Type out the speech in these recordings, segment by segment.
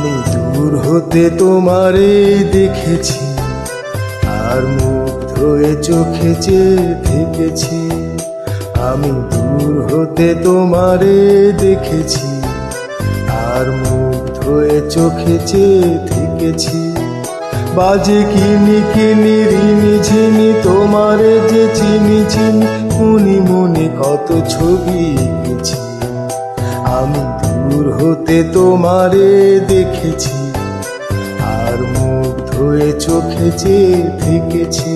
আমি দূর হতে তোমারে দেখেছি, আর মুগ্ধ হয়ে চোখে চেয়ে থেকেছি। আমি দূর হতে তোমারে দেখেছি, আর মুগ্ধ হয়ে চোখে চেয়ে থেকেছি। বাজে কিনি কিনি রিনি ঝিনি তোমারে যে চিনি চিনি, মনে মনে কত ছবি এঁকেছি। আমি দূর হতে তোমারে দেখেছি, আর মুগ্ধ হয়ে চোখে চেয়ে থেকেছি।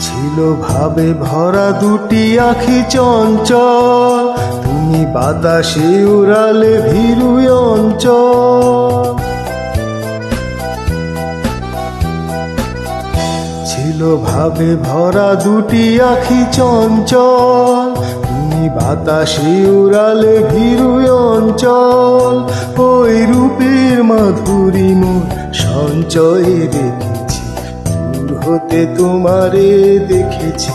ছিল ভাবে ভরা দুটি আখি চঞ্চল, তুমি বাতাসে উড়ালে ভীরু অঞ্চল। ছিল ভাবে ভরা দুটি আখি চঞ্চল, তুমি বাতাসে উড়ালে ভীরু অঞ্চল। ওই রূপের মাধুরী মোর সঞ্চয়ে রেখেছি, দূর হতে তোমারে দেখেছি,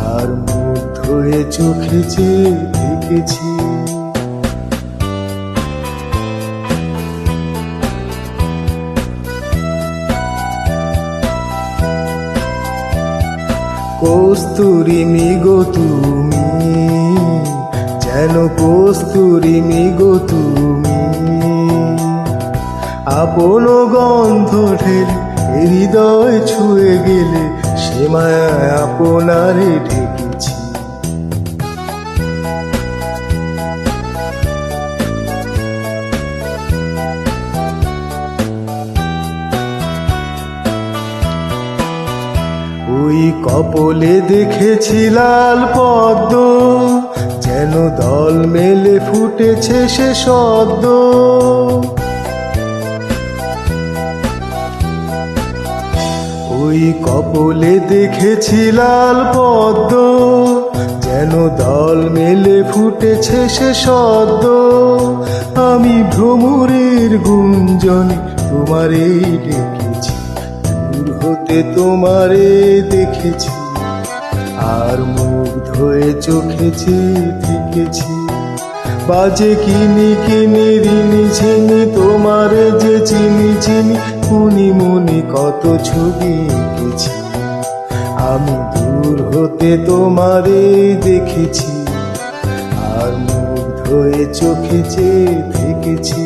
আর মুগ্ধ হয়ে চোখে চেয়ে থেকেছি। কস্তুরী মিগো তুমি, যেন কস্তুরী মিগো তুমি, আপন গন্ধ ঢেলে হৃদয় ছুঁয়ে গেলে, সে মায়ায় আপনারে ঢেকেছি। ওই কপলে দেখেছি লাল পদ্ম, যেন দল মেলে ফুটেছে সে সদ্য। ওই কপলে দেখেছি লাল পদ্ম, যেন দল মেলে ফুটেছে সে সদ্য। আমি ভ্রমরের গুঞ্জনে তোমারে ডেকেছি, দূর হতে তোমারে দেখেছি, আর মুগ্ধ হয়ে চোখে চেয়ে থেকেছি। বাজে কিনি কিনি রিনি ঝিনি তোমারে যে চিনি চিনি, মনে মনে কত ছবি এঁকেছি। আমি দূর হতে তোমারে দেখেছি, আর মুগ্ধ হয়ে চোখে চেয়ে থেকেছি।